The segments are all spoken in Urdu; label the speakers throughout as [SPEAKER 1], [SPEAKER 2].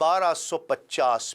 [SPEAKER 1] 1250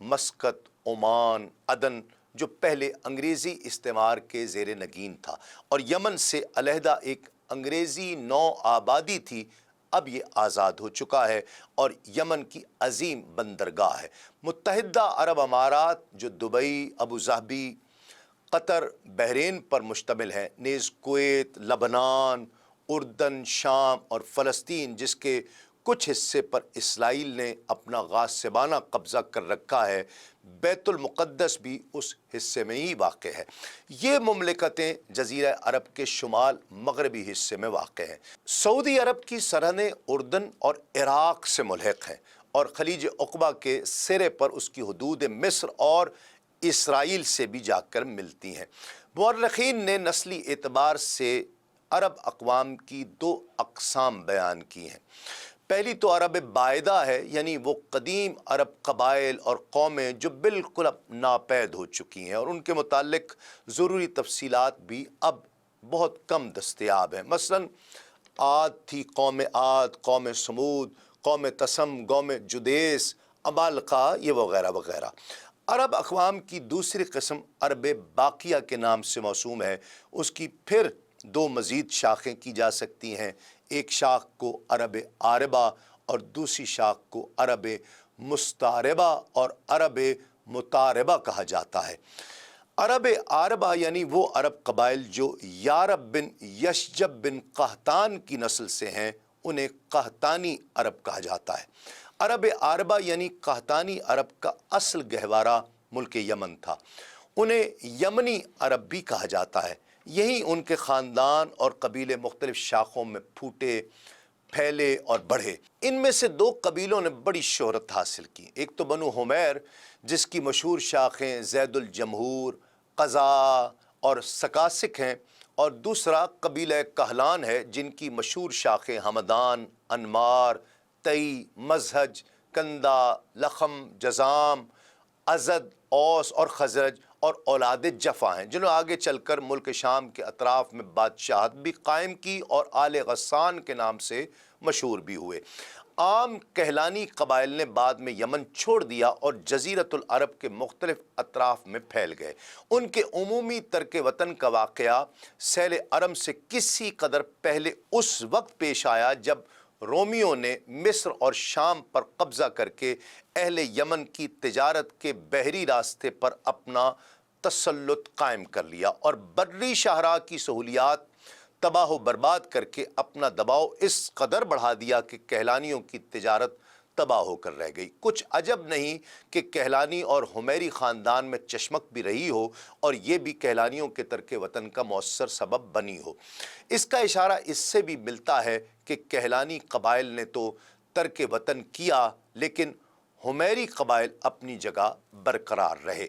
[SPEAKER 1] مسقط، عمان، عدن جو پہلے انگریزی استعمار کے زیر نگین تھا اور یمن سے علیحدہ ایک انگریزی نو آبادی تھی، اب یہ آزاد ہو چکا ہے اور یمن کی عظیم بندرگاہ ہے۔ متحدہ عرب امارات جو دبئی، ابوظہبی، قطر، بحرین پر مشتمل ہے، نیز کویت، لبنان، اردن، شام اور فلسطین جس کے کچھ حصے پر اسرائیل نے اپنا غاصبانہ قبضہ کر رکھا ہے، بیت المقدس بھی اس حصے میں ہی واقع ہے۔ یہ مملکتیں جزیرہ عرب کے شمال مغربی حصے میں واقع ہیں۔ سعودی عرب کی سرحدیں اردن اور عراق سے ملحق ہیں اور خلیج عقبہ کے سرے پر اس کی حدود مصر اور اسرائیل سے بھی جا کر ملتی ہیں۔ مورخین نے نسلی اعتبار سے عرب اقوام کی دو اقسام بیان کی ہیں۔ پہلی تو عرب بائدہ ہے، یعنی وہ قدیم عرب قبائل اور قومیں جو بالکل اب ناپید ہو چکی ہیں اور ان کے متعلق ضروری تفصیلات بھی اب بہت کم دستیاب ہیں۔ مثلاً عاد تھی قوم عاد، قوم سمود، قوم تسم، قوم جدیس، عمالقہ، یہ وغیرہ وغیرہ۔ عرب اقوام کی دوسری قسم عرب باقیہ کے نام سے موسوم ہے۔ اس کی پھر دو مزید شاخیں کی جا سکتی ہیں، ایک شاخ کو عرب عاربہ اور دوسری شاخ کو عرب مستعربہ اور عرب متعاربہ کہا جاتا ہے۔ عرب عاربہ یعنی وہ عرب قبائل جو یارب بن یشجب بن قحطان کی نسل سے ہیں، انہیں قحطانی عرب کہا جاتا ہے۔ عرب عاربہ یعنی قحطانی عرب کا اصل گہوارہ ملک یمن تھا، انہیں یمنی عرب بھی کہا جاتا ہے۔ یہی ان کے خاندان اور قبیلے مختلف شاخوں میں پھوٹے، پھیلے اور بڑھے۔ ان میں سے دو قبیلوں نے بڑی شہرت حاصل کی، ایک تو بنو حمیر جس کی مشہور شاخیں زید الجمہور، قضاء اور سکاسک ہیں، اور دوسرا قبیلہ کہلان ہے جن کی مشہور شاخیں ہمدان، انمار، تئی، مزہج، کندہ، لخم، جزام، ازد، اوس اور خزرج اور اولاد جفا ہیں، جنہوں آگے چل کر ملک شام کے اطراف میں بادشاہت بھی قائم کی اور آل غسان کے نام سے مشہور بھی ہوئے۔ عام کہلانی قبائل نے بعد میں یمن چھوڑ دیا اور جزیرۃ العرب کے مختلف اطراف میں پھیل گئے۔ ان کے عمومی ترک وطن کا واقعہ سیل ارم سے کسی قدر پہلے اس وقت پیش آیا جب رومیوں نے مصر اور شام پر قبضہ کر کے اہل یمن کی تجارت کے بحری راستے پر اپنا تسلط قائم کر لیا اور بری شاہراہ کی سہولیات تباہ و برباد کر کے اپنا دباؤ اس قدر بڑھا دیا کہ کہلانیوں کی تجارت تباہ ہو کر رہ گئی۔ کچھ عجب نہیں کہ کہلانی اور حمیری خاندان میں چشمک بھی رہی ہو اور یہ بھی کہلانیوں کے ترک وطن کا مؤثر سبب بنی ہو۔ اس کا اشارہ اس سے بھی ملتا ہے کہ کہلانی قبائل نے تو ترک وطن کیا لیکن حمیری قبائل اپنی جگہ برقرار رہے۔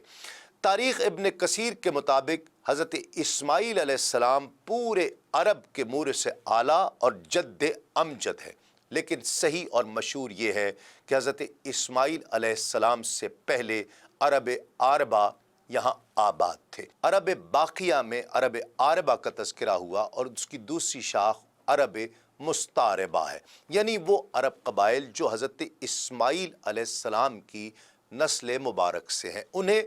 [SPEAKER 1] تاریخ ابن کثیر کے مطابق حضرت اسماعیل علیہ السلام پورے عرب کے مورث اعلیٰ اور جد امجد ہے، لیکن صحیح اور مشہور یہ ہے کہ حضرت اسماعیل علیہ السلام سے پہلے عرب عاربہ یہاں آباد تھے۔ عرب باقیہ میں عرب عاربہ کا تذکرہ ہوا اور اس کی دوسری شاخ عرب مستعربہ ہے، یعنی وہ عرب قبائل جو حضرت اسماعیل علیہ السلام کی نسل مبارک سے ہیں۔ انہیں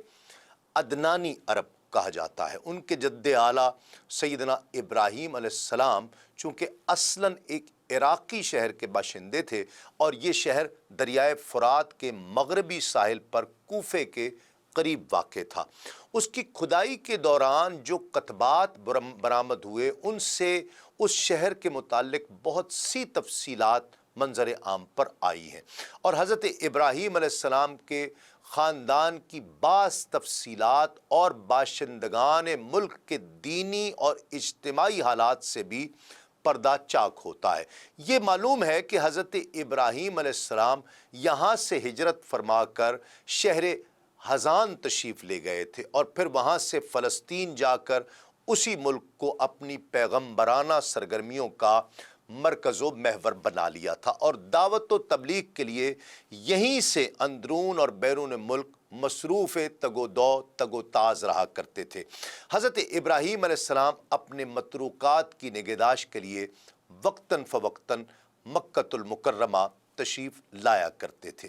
[SPEAKER 1] عدنانی عرب کہا جاتا ہے۔ ان کے جد اعلیٰ سیدنا ابراہیم علیہ السلام چونکہ اصلاً ایک عراقی شہر کے باشندے تھے اور یہ شہر دریائے فرات کے مغربی ساحل پر کوفے کے قریب واقع تھا۔ اس کی کھدائی کے دوران جو کتبات برآمد ہوئے ان سے اس شہر کے متعلق بہت سی تفصیلات منظر عام پر آئی ہیں اور حضرت ابراہیم علیہ السلام کے خاندان کی بعض تفصیلات اور باشندگان ملک کے دینی اور اجتماعی حالات سے بھی پردہ چاک ہوتا ہے۔ یہ معلوم ہے کہ حضرت ابراہیم علیہ السلام یہاں سے ہجرت فرما کر شہر حزان تشریف لے گئے تھے اور پھر وہاں سے فلسطین جا کر اسی ملک کو اپنی پیغمبرانہ سرگرمیوں کا مرکز و محور بنا لیا تھا اور دعوت و تبلیغ کے لیے یہیں سے اندرون اور بیرون ملک مصروف تگ و تاز رہا کرتے تھے۔ حضرت ابراہیم علیہ السلام اپنے متروکات کی نگہداشت کے لیے وقتاً فوقتاً مکۃ المکرمہ تشریف لایا کرتے تھے۔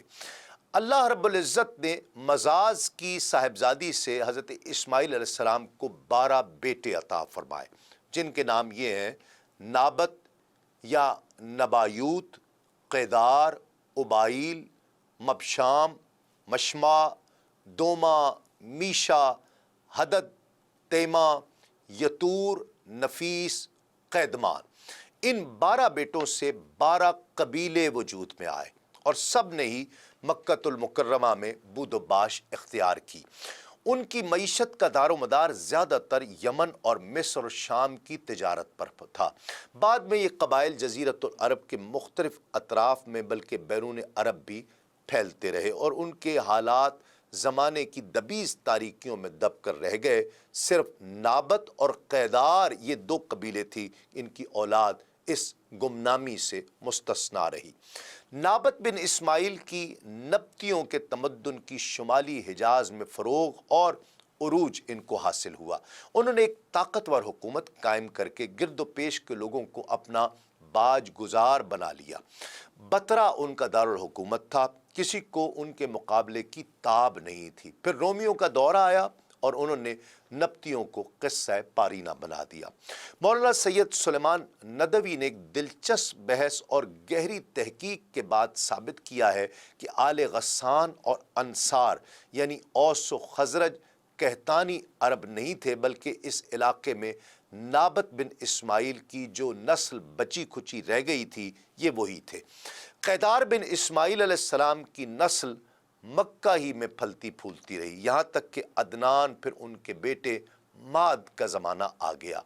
[SPEAKER 1] اللہ رب العزت نے مزاز کی صاحبزادی سے حضرت اسماعیل علیہ السلام کو 12 بیٹے عطا فرمائے، جن کے نام یہ ہیں نابت یا نبایوت، قیدار، ابائیل، مبشام، مشما، دوما، میشا، حدد، تیما، یتور، نفیس، قیدمان۔ ان 12 بیٹوں سے 12 قبیلے وجود میں آئے اور سب نے ہی مکۃ المکرمہ میں بود و باش اختیار کی۔ ان کی معیشت کا دار و مدار زیادہ تر یمن اور مصر اور شام کی تجارت پر تھا۔ بعد میں یہ قبائل جزیرۃ العرب کے مختلف اطراف میں بلکہ بیرون عرب بھی پھیلتے رہے اور ان کے حالات زمانے کی دبیز تاریکیوں میں دب کر رہ گئے۔ صرف نابت اور قیدار یہ 2 قبیلے تھی، ان کی اولاد اس گمنامی سے مستثنا رہی۔ نابت بن اسماعیل کی نبتیوں کے تمدن کی شمالی حجاز میں فروغ اور عروج ان کو حاصل ہوا۔ انہوں نے ایک طاقتور حکومت قائم کر کے گرد و پیش کے لوگوں کو اپنا باج گزار بنا لیا۔ بطرہ ان کا دارالحکومت تھا، کسی کو ان کے مقابلے کی تاب نہیں تھی۔ پھر رومیوں کا دور آیا اور انہوں نے نبتیوں کو قصہ پارینہ بنا دیا۔ مولانا سید سلیمان ندوی نے ایک دلچسپ بحث اور گہری تحقیق کے بعد ثابت کیا ہے کہ آل غسان اور انصار یعنی اوس و خزرج قحطانی عرب نہیں تھے، بلکہ اس علاقے میں نابت بن اسماعیل کی جو نسل بچی کھچی رہ گئی تھی یہ وہی تھے۔ قیدار بن اسماعیل علیہ السلام کی نسل مکہ ہی میں پھلتی پھولتی رہی، یہاں تک کہ عدنان پھر ان کے بیٹے ماد کا زمانہ آ گیا۔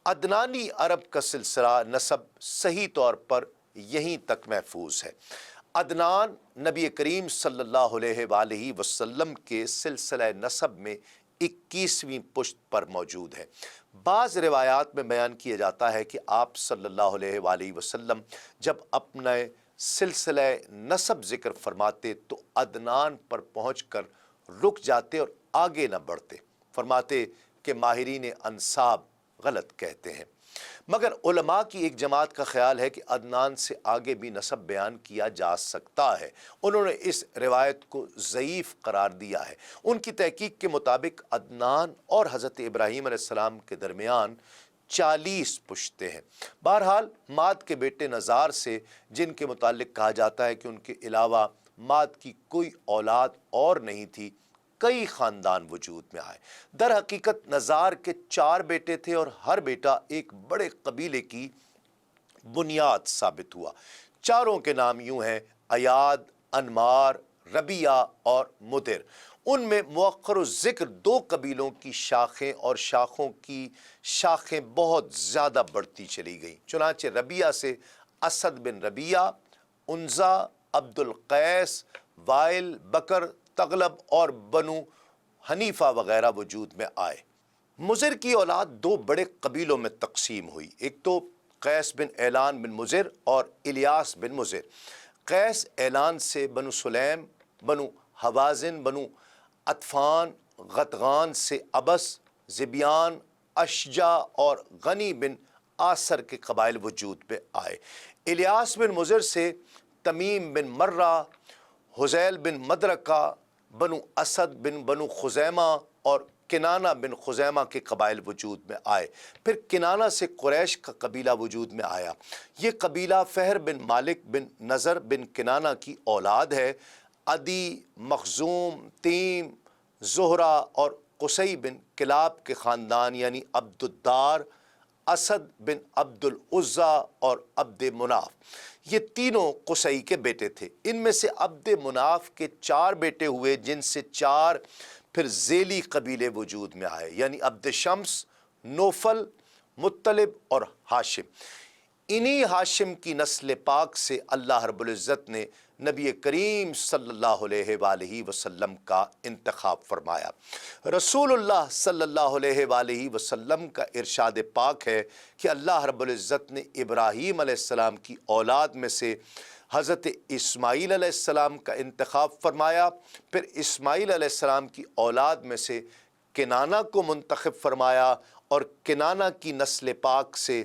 [SPEAKER 1] عدنانی عرب کا سلسلہ نسب صحیح طور پر یہیں تک محفوظ ہے۔ عدنان نبی کریم صلی اللہ علیہ وآلہ وسلم کے سلسلہ نسب میں 21ویں پشت پر موجود ہے۔ بعض روایات میں بیان کیا جاتا ہے کہ آپ صلی اللہ علیہ وآلہ وسلم جب اپنے سلسلہ نسب ذکر فرماتے تو عدنان پر پہنچ کر رک جاتے اور آگے نہ بڑھتے، فرماتے کہ ماہرین انساب غلط کہتے ہیں۔ مگر علماء کی ایک جماعت کا خیال ہے کہ عدنان سے آگے بھی نسب بیان کیا جا سکتا ہے۔ انہوں نے اس روایت کو ضعیف قرار دیا ہے۔ ان کی تحقیق کے مطابق عدنان اور حضرت ابراہیم علیہ السلام کے درمیان 40 پشتیں ہیں۔ بہرحال ماد کے بیٹے نزار سے، جن کے متعلق کہا جاتا ہے کہ ان کے علاوہ ماد کی کوئی اولاد اور نہیں تھی، کئی خاندان وجود میں آئے۔ در حقیقت نزار کے 4 بیٹے تھے اور ہر بیٹا ایک بڑے قبیلے کی بنیاد ثابت ہوا۔ چاروں کے نام یوں ہیں: ایاد، انمار، ربیہ اور مدر۔ ان میں مؤخر الذکر 2 قبیلوں کی شاخیں اور شاخوں کی شاخیں بہت زیادہ بڑھتی چلی گئیں۔ چنانچہ ربیہ سے اسد بن ربیہ، انزا، عبد القیس، وائل، بکر، تغلب اور بنو حنیفہ وغیرہ وجود میں آئے۔ مضر کی اولاد 2 بڑے قبیلوں میں تقسیم ہوئی، ایک تو قیس بن اعلان بن مضر اور الیاس بن مضر۔ قیس اعلان سے بنو سلیم، بنو حوازن، بنو عطفان، غطغان سے ابس، زبیان، اشجع اور غنی بن آصر کے قبائل وجود میں آئے۔ الیاس بن مضر سے تمیم بن مرہ، حزیل بن مدرکہ، بنو اسد بن بنو خزیمہ اور کنانہ بن خزیمہ کے قبائل وجود میں آئے۔ پھر کنانہ سے قریش کا قبیلہ وجود میں آیا۔ یہ قبیلہ فہر بن مالک بن نضر بن کنانہ کی اولاد ہے۔ عدی، مخزوم، تیم، زہرہ اور قصی بن کلاب کے خاندان یعنی عبد الدار، اسد بن عبد العزیٰ اور عبد مناف، یہ تینوں قصی کے بیٹے تھے۔ ان میں سے عبد مناف کے 4 بیٹے ہوئے، جن سے 4 پھر ذیلی قبیلے وجود میں آئے، یعنی عبد شمس، نوفل، مطلب اور ہاشم۔ انہی ہاشم کی نسل پاک سے اللہ رب العزت نے نبی کریم صلی اللہ علیہ وآلہ وسلم کا انتخاب فرمایا۔ رسول اللہ صلی اللہ علیہ وآلہ وسلم کا ارشاد پاک ہے کہ اللہ رب العزت نے ابراہیم علیہ السلام کی اولاد میں سے حضرت اسماعیل علیہ السلام کا انتخاب فرمایا، پھر اسماعیل علیہ السلام کی اولاد میں سے کنانہ کو منتخب فرمایا اور کنانہ کی نسل پاک سے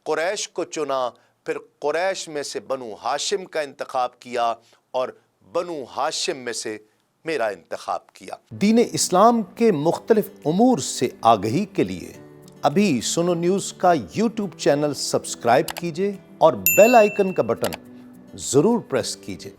[SPEAKER 1] قریش کو چنا، پھر قریش میں سے بنو ہاشم کا انتخاب کیا اور بنو ہاشم میں سے میرا انتخاب کیا۔ دین اسلام کے مختلف امور سے آگہی کے لیے ابھی سنو نیوز کا یوٹیوب چینل سبسکرائب کیجئے اور بیل آئیکن کا بٹن ضرور پریس کیجئے۔